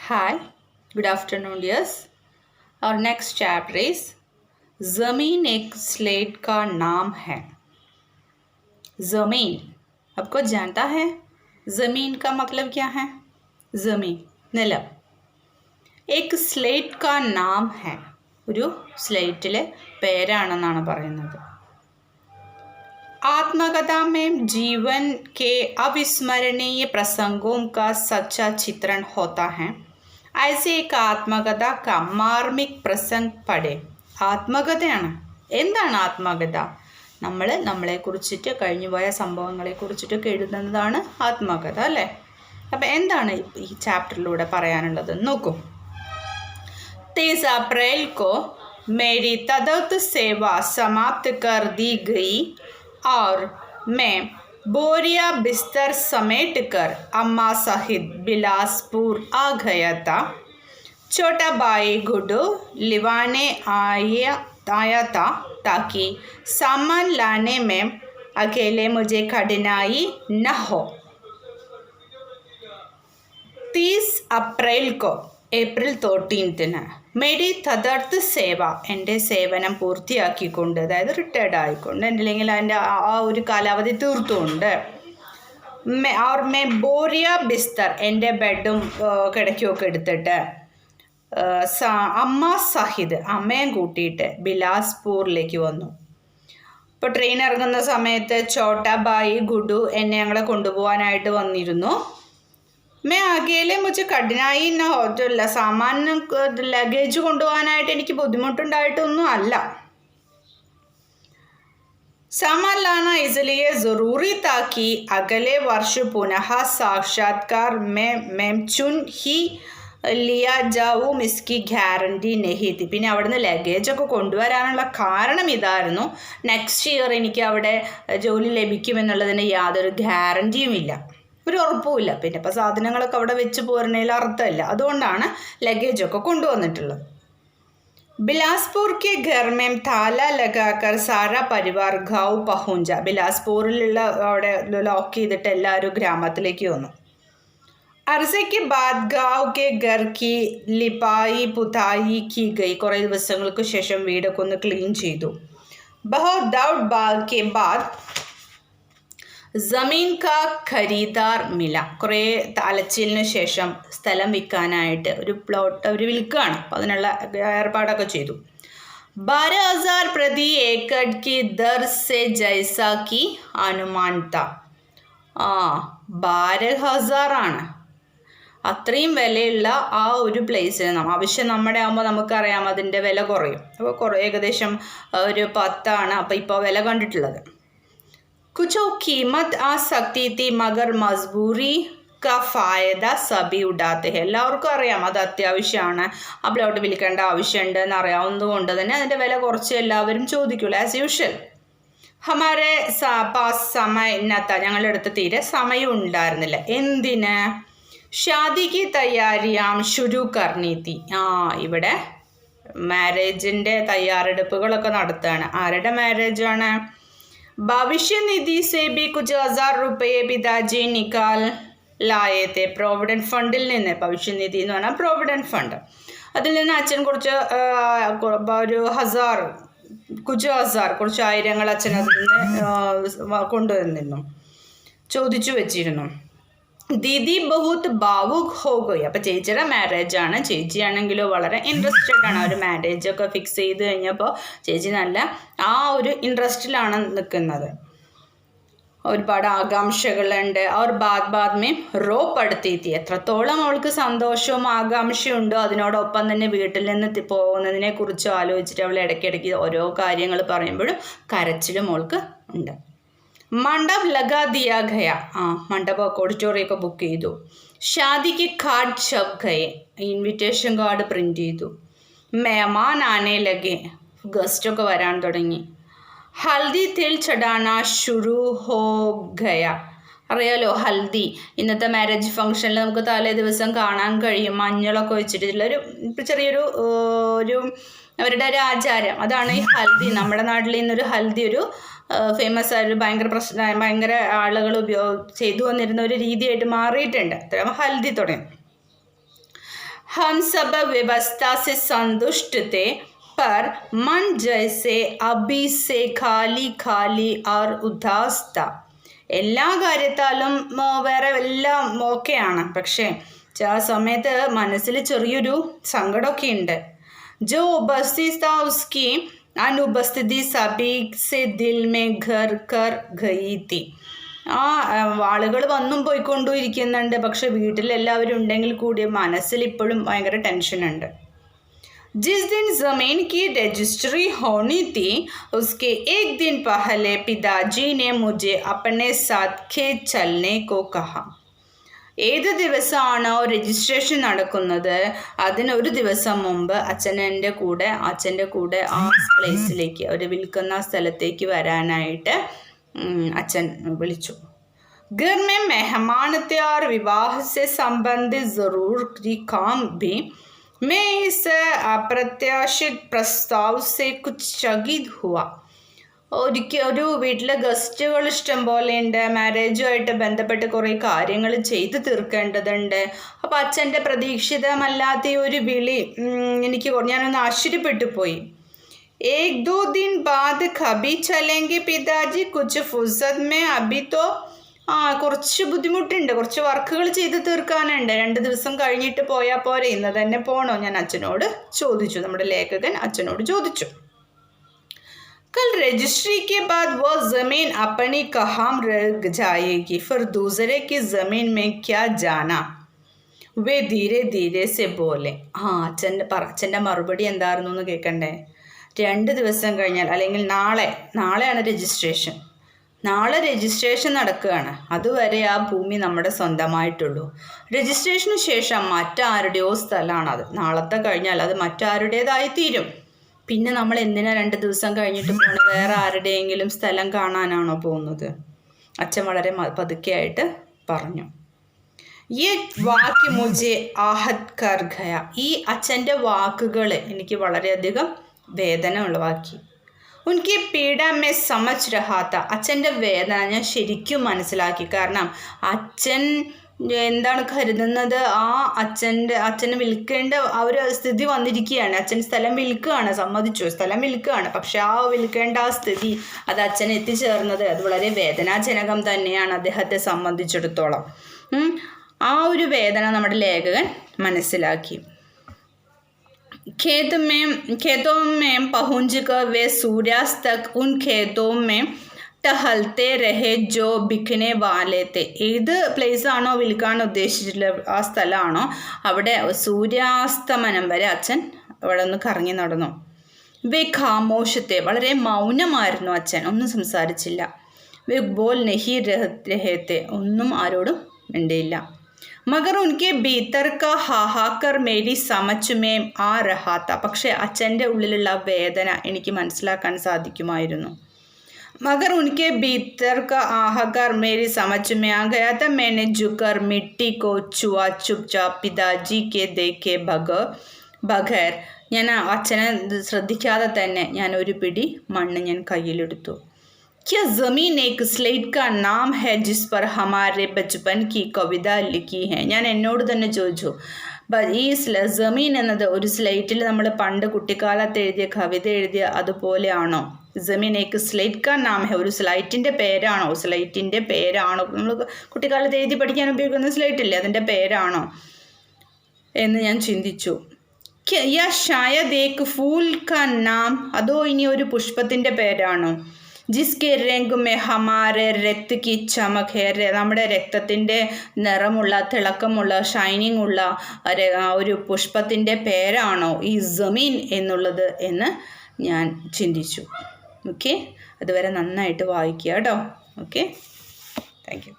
Hi, good afternoon, dears. Our next chapter is ज़मीन एक slate का नाम है. ज़मीन आपको जानता है ज़मीन का मतलब क्या है? ज़मीन നിലം एक സ്ലേറ്റ് का नाम है. ഒരു സ്ലേറ്റിലെ പേരാണെന്നാണ് പറയുന്നത്. आत्मकथा में जीवन के अविस्मरणीय प्रसंगों का सच्चा चित्रण होता है. ऐसे एक ആത്മകഥ का मार्मिक प्रसंग पढ़े. ആത്മകഥയാണ്. എന്താണ് ആത്മകഥ? നമ്മളെക്കുറിച്ചിട്ട് കഴിഞ്ഞുപോയ സംഭവങ്ങളെക്കുറിച്ചിട്ടൊക്കെ എഴുതുന്നതാണ് ആത്മകഥ അല്ലേ? അപ്പം എന്താണ് ഈ ചാപ്റ്ററിലൂടെ പറയാനുള്ളത് നോക്കൂ. 23 अप्रैल को मेरी तदर्थ सेवा समाप्त कर दी गई और मैं बोरिया बिस्तर समेट कर अम्मा सहित बिलासपुर आ गया था. छोटा भाई गुड्डू लिवाने आया था ताकि सामान लाने में अकेले मुझे कठिनाई न हो. 30 अप्रैल को ഏപ്രിൽ 13 മേരി തദർത്ത് സേവ എൻ്റെ സേവനം പൂർത്തിയാക്കിക്കൊണ്ട്, അതായത് റിട്ടയർഡ് ആയിക്കൊണ്ട്, അല്ലെങ്കിൽ അതിൻ്റെ ആ ഒരു കാലാവധി തീർത്തുകൊണ്ട്, और मैं बोरिया बिस्तर എൻ്റെ ബെഡും കിടക്കുകയൊക്കെ എടുത്തിട്ട് അമ്മ സഹിത് അമ്മയും കൂട്ടിയിട്ട് ബിലാസ്പൂരിലേക്ക് വന്നു. ഇപ്പോൾ ട്രെയിൻ ഇറങ്ങുന്ന സമയത്ത് ചോട്ടാബായി ഗുഡു എന്നെ ഞങ്ങളെ കൊണ്ടുപോകാനായിട്ട് വന്നിരുന്നു. मैं अकेले मुझे कठिनाई न होतिല്ല. സാമാനം ലഗേജ് കൊണ്ടുപോകാനായിട്ട് എനിക്ക് ബുദ്ധിമുട്ടുണ്ടായിട്ടൊന്നും അല്ല. सामान लाना इसलिए ज़रूरी था कि अगले वर्ष पुनः साक्षात्कार में मैं चुन ही लिया जाऊँ इसकी ഗ്യാരണ്ടി नहीं थी. പിന്നെ അവിടുന്ന് ലഗേജൊക്കെ കൊണ്ടുവരാനുള്ള കാരണം ഇതായിരുന്നു. നെക്സ്റ്റ് ഇയർ എനിക്ക് അവിടെ ജോലി ലഭിക്കുമെന്നുള്ളതിന് യാതൊരു ഗ്യാരണ്ടിയുമില്ല, ഒരു ഉറപ്പുമില്ല. പിന്നെ ഇപ്പോൾ സാധനങ്ങളൊക്കെ അവിടെ വെച്ച് പോരണേൽ അർത്ഥമില്ല. അതുകൊണ്ടാണ് ലഗേജൊക്കെ കൊണ്ടുവന്നിട്ടുള്ളത്. ബിലാസ്പൂർ കെ ഘർ മേം താല ലഗാക്കർ സാരാ പരിവാർ ഗാവ് പഹുഞ്ച. ബിലാസ്പൂരിലുള്ള അവിടെ ലോക്ക് ചെയ്തിട്ട് എല്ലാവരും ഗ്രാമത്തിലേക്ക് വന്നു. അർസയ്ക്ക് ബാദ് ഗാവ് കെ ഘർ കി ലിപായി പുതായി കി ഗൈ. കുറേ ദിവസങ്ങൾക്ക് ശേഷം വീടൊക്കെ ഒന്ന് ക്ലീൻ ചെയ്തു. ബഹുത് ദൗഡ് ബാദ് കെ ബാദ് ജമീൻ കാ ഖരീദാർ മില. കുറേ അലച്ചിലിന് ശേഷം സ്ഥലം വിൽക്കാനായിട്ട് ഒരു പ്ലോട്ട് അവർ വിൽക്കുകയാണ്. അപ്പോൾ അതിനുള്ള ഏർപ്പാടൊക്കെ ചെയ്തു. 12,000 പ്രതി ഏക്കർ കി ദർ സെ ജൈസാ കി അനുമാൻ ത. 12,000 ആണ് അത്രയും വിലയുള്ള ആ ഒരു പ്ലേസിന്. ആവശ്യം നമ്മുടെ ആകുമ്പോൾ നമുക്കറിയാം അതിൻ്റെ വില കുറയും. അപ്പോൾ ഏകദേശം ഒരു 10 ആണ് അപ്പോൾ ഇപ്പോൾ വില കണ്ടിട്ടുള്ളത്. कुछ कीमत आ सकती थी मगर मजबूरी का फ़ायदा सभी उठाते हैं. എല്ലാവർക്കും അറിയാം അത് അത്യാവശ്യമാണ്, ആ പ്ലോട്ട് വിൽക്കേണ്ട ആവശ്യമുണ്ട് എന്നറിയാവുന്നതുകൊണ്ട് തന്നെ അതിൻ്റെ വില കുറച്ച് എല്ലാവരും ചോദിക്കുള്ളൂ ആസ് യൂഷ്വൽ. ഹമാരെ പാസ് സമയം ഇന്നത്ത. ഞങ്ങളുടെ അടുത്ത് തീരെ സമയം ഉണ്ടായിരുന്നില്ല. എന്തിന്? ഷാദിക്ക് തയ്യാറിയാം ശുരു കർണീത്തി. ഇവിടെ മാരേജിൻ്റെ തയ്യാറെടുപ്പുകളൊക്കെ നടത്തുകയാണ്. ആരുടെ മാരേജാണ്? भविष्य निधि से भी कुछ 1000 रुपये पिताजी निकाल लाए थे. പ്രോവിഡൻറ്റ് ഫണ്ടിൽ നിന്ന്. ഭവിഷ്യനിധി എന്ന് പറഞ്ഞാൽ പ്രോവിഡൻറ്റ് ഫണ്ട്. അതിൽ നിന്ന് അച്ഛൻ കുറച്ച് ഒരു 1000 കുറച്ച് ആയിരങ്ങൾ അച്ഛൻ അതിൽ നിന്ന് കൊണ്ടുവന്നിരുന്നു, ചോദിച്ചു വെച്ചിരുന്നു. ദീദി ബഹുത് ഭാവുക് ഹോ ഗയി. അപ്പോൾ ചേച്ചിയുടെ മാരേജാണ്. ചേച്ചിയാണെങ്കിലോ വളരെ ഇൻട്രസ്റ്റഡ് ആണ്. ഒരു മാരേജൊക്കെ ഫിക്സ് ചെയ്ത് കഴിഞ്ഞപ്പോൾ ചേച്ചി നല്ല ആ ഒരു ഇൻട്രസ്റ്റിലാണ് നിൽക്കുന്നത്. ഒരുപാട് ആകാംക്ഷകളുണ്ട്. അവർ ബാദ് മേ റോ പടുത്തിയെത്തി. എത്രത്തോളം അവൾക്ക് സന്തോഷവും ആകാംക്ഷയും ഉണ്ടോ അതിനോടൊപ്പം തന്നെ വീട്ടിൽ നിന്ന് പോകുന്നതിനെ കുറിച്ച് ആലോചിച്ചിട്ട് അവൾ ഇടയ്ക്കിടയ്ക്ക് ഓരോ കാര്യങ്ങൾ പറയുമ്പോഴും കരച്ചിലും അവൾക്ക് ഉണ്ട്. മണ്ഡപ് ലഗാ ദിയാ ഗയ. മണ്ഡപമൊക്കെ ഓഡിറ്റോറിയമൊക്കെ ബുക്ക് ചെയ്തു. ഷാദിക്ക് കാർഡ് ഛപ് ഗയെ. ഇൻവിറ്റേഷൻ കാർഡ് പ്രിൻ്റ് ചെയ്തു. മെഹമാൻ ആനെ ലഗെ. ഗസ്റ്റൊക്കെ വരാൻ തുടങ്ങി. ഹൽദി തിൽ ചടാന ശുരു ഹോ ഗയ. അറിയാലോ ഹൽദി, ഇന്നത്തെ മാരേജ് ഫംഗ്ഷനിൽ നമുക്ക് തലേ ദിവസം കാണാൻ കഴിയും. മഞ്ഞളൊക്കെ വെച്ചിട്ടുള്ളൊരു ചെറിയൊരു അവരുടെ ഒരു ആചാരം. അതാണ് ഈ ഹൽദി. നമ്മുടെ നാട്ടിൽ നിന്നൊരു ഹൽദി ഒരു ഫേമസ് ആയൊരു ഭയങ്കര ആളുകൾ ചെയ്തു വന്നിരുന്ന ഒരു രീതിയായിട്ട് മാറിയിട്ടുണ്ട്. അത്രയും ഹൽദി തുടങ്ങി. हम सब व्यवस्था से संतुष्ट थे पर मन जैसे अभी से खाली खाली और उदास था. എല്ലാ കാര്യത്താലും വേറെ എല്ലാം ഓക്കെയാണ്, പക്ഷേ ആ സമയത്ത് മനസ്സിൽ ചെറിയൊരു സങ്കടമൊക്കെ ഉണ്ട്. जो उपस्थित था उसकी अनुपस्थिति सभी से दिल में घर कर गई थी. ആ ആളുകൾ വന്നും പോയിക്കൊണ്ടും ഇരിക്കുന്നുണ്ട്, പക്ഷെ വീട്ടിലെല്ലാവരും ഉണ്ടെങ്കിൽ കൂടി മനസ്സിൽ ഇപ്പോഴും ഭയങ്കര ടെൻഷനുണ്ട്. जिस दिन ज़मीन की रजिस्ट्री होनी थी उसके एक दिन पहले पिताजी ने मुझे अपने साथ खेत चलने को कहा. ഏത് ദിവസമാണോ രജിസ്ട്രേഷൻ നടക്കുന്നത് അതിനൊരു ദിവസം മുമ്പ് അച്ഛൻ്റെ കൂടെ ആ പ്ലേസിലേക്ക്, അവർ വിൽക്കുന്ന സ്ഥലത്തേക്ക് വരാനായിട്ട് അച്ഛൻ വിളിച്ചു. घर में मेहमान थे और विवाह से संबंधित ज़रूरी काम भी. मैं इस अप्रत्याशित प्रस्ताव से कुछ चकित हुआ. ഒരു വീട്ടിൽ ഗസ്റ്റുകൾ ഇഷ്ടം പോലെ ഉണ്ട്, മാരേജുമായിട്ട് ബന്ധപ്പെട്ട് കുറേ കാര്യങ്ങൾ ചെയ്തു തീർക്കേണ്ടതുണ്ട്. അപ്പോൾ അച്ഛൻ്റെ പ്രതീക്ഷിതമല്ലാത്ത ഒരു വിളി ഞാനൊന്ന് ആശ്ചര്യപ്പെട്ടു പോയി. एक दो दिन बाद कभी चलेंगे पिताजी कुछ फुर्सत में अभी तो കുറച്ച് ബുദ്ധിമുട്ടുണ്ട്, കുറച്ച് വർക്കുകൾ ചെയ്ത് തീർക്കാനുണ്ട്, 2 ദിവസം കഴിഞ്ഞിട്ട് പോയാൽ പോരെ, ഇന്ന് തന്നെ പോകണോ, ഞാൻ അച്ഛനോട് ചോദിച്ചു. നമ്മുടെ ലേഖകൻ അച്ഛനോട് ചോദിച്ചു. कल रजिस्ट्री के बाद वो ज़मीन अपनी कहाँ रह जाएगी, फिर दूसरे की ज़मीन में क्या जाना. വേ ധീരെ ധീരെ സെ പോലെ. അച്ഛൻ്റെ മറുപടി എന്തായിരുന്നു എന്ന് കേൾക്കണ്ടേ. 2 ദിവസം കഴിഞ്ഞാൽ, അല്ലെങ്കിൽ നാളെയാണ് രജിസ്ട്രേഷൻ. നാളെ രജിസ്ട്രേഷൻ നടക്കുകയാണ്. അതുവരെ ആ ഭൂമി നമ്മുടെ സ്വന്തമായിട്ടുള്ളൂ. രജിസ്ട്രേഷന് ശേഷം മറ്റാരുടെയോ സ്ഥലമാണത്. നാളത്തെ കഴിഞ്ഞാൽ അത് മറ്റാരുടേതായി തീരും. പിന്നെ നമ്മൾ എന്തിനാ 2 ദിവസം കഴിഞ്ഞിട്ട് പോകുന്നത്? വേറെ ആരുടെയെങ്കിലും സ്ഥലം കാണാനാണോ പോകുന്നത്? അച്ഛൻ വളരെ പതുക്കെയായിട്ട് പറഞ്ഞു. ഈ വാക്യ മുझे आहत कर गया. ഈ അച്ഛൻ്റെ വാക്കുകൾ എനിക്ക് വളരെയധികം വേദന ഉളവാക്കി. ഉൻകി പീഡ മേ സമജ് രഹാ താ. അച്ഛൻ്റെ വേദന ഞാൻ ശരിക്കും മനസ്സിലാക്കി. കാരണം അച്ഛൻ എന്താണ് കരുതുന്നത്, ആ അച്ഛന് വിൽക്കേണ്ട ആ ഒരു സ്ഥിതി വന്നിരിക്കുകയാണ്. അച്ഛൻ സ്ഥലം വിൽക്കുകയാണ്, സമ്മതിച്ചു, സ്ഥലം വിൽക്കുകയാണ്. പക്ഷെ ആ വിൽക്കേണ്ട ആ സ്ഥിതി അത് അച്ഛൻ എത്തിച്ചേർന്നത് അത് വളരെ വേദനാജനകം തന്നെയാണ് അദ്ദേഹത്തെ സംബന്ധിച്ചിടത്തോളം. ആ ഒരു വേദന നമ്മുടെ ലേഖകൻ മനസ്സിലാക്കി. खेतों में पहुंचकर वे सूर्यास्त तक उन खेतों में ടഹൽത്തെ രഹെ ജോ ബിഖ്നെ വാലേത്തെ. ഏത് പ്ലേസ് ആണോ വിൽക്കാൻ ഉദ്ദേശിച്ചിട്ടുള്ള ആ സ്ഥലമാണോ അവിടെ സൂര്യാസ്തമനം വരെ അച്ഛൻ അവിടെ ഒന്ന് കറങ്ങി നടന്നു. വേ ഖാമോഷത്തെ, വളരെ മൗനമായിരുന്നു അച്ഛൻ, ഒന്നും സംസാരിച്ചില്ല. വേ ബോൽ നെഹി രഹത്തെ, ഒന്നും ആരോടും മിണ്ടിയില്ല. മഗർ ഉൻകെ ഭീതർ കാ ഹാഹാക്കർ മേരി സമച്ച് മേ ആ രഹാത്ത. പക്ഷേ അച്ഛൻ്റെ ഉള്ളിലുള്ള വേദന എനിക്ക് മനസ്സിലാക്കാൻ സാധിക്കുമായിരുന്നു. मगर उनके भीतर का आहाकार मेरी समझ में आ गया था. मैंने झुककर मिट्टी को छुआ चुपचाप पिताजी के देखे बगैर. ഞാൻ അച്ഛനെ ശ്രദ്ധിക്കാതെ തന്നെ ഞാൻ ഒരു പിടി മണ്ണ് ഞാൻ കയ്യിലെടുത്തു. क्या ज़मीन एक स्लेट का नाम है जिस पर हमारे बचपन की कविता लिखी है. ഞാൻ എന്നോട് തന്നെ ചോദിച്ചു, ഈ ജമീൻ എന്നത് ഒരു സ്ലേറ്റിൽ നമ്മൾ പണ്ട് കുട്ടിക്കാലത്ത് എഴുതിയ കവിത എഴുതിയ അതുപോലെയാണോ? ജമീൻ ഏക്ക് സ്ലേറ്റ് കാ നാം ഹെ, ഒരു സ്ലൈറ്റിൻ്റെ പേരാണോ? സ്ലൈറ്റിൻ്റെ പേരാണോ? നമ്മൾ കുട്ടിക്കാലത്ത് എഴുതി പഠിക്കാൻ ഉപയോഗിക്കുന്ന സ്ലേറ്റില്ലേ, അതിൻ്റെ പേരാണോ എന്ന് ഞാൻ ചിന്തിച്ചു. യാ ഷായദ് ഏക്ക് ഫൂൽ കാ നാം, അതോ ഇനി ഒരു പുഷ്പത്തിൻ്റെ പേരാണോ? ജിസ്കെ രംഗ് മെ ഹമാരെ രക്ത് കി ചമക് ഹെ, നമ്മുടെ രക്തത്തിൻ്റെ നിറമുള്ള തിളക്കമുള്ള ഷൈനിങ് ഉള്ള ഒരു പുഷ്പത്തിൻ്റെ പേരാണോ ഈ ജമീൻ എന്നുള്ളത് എന്ന് ഞാൻ ചിന്തിച്ചു. ഓക്കെ, അതുവരെ നന്നായിട്ട് വായിക്കുക കേട്ടോ. Okay, thank you.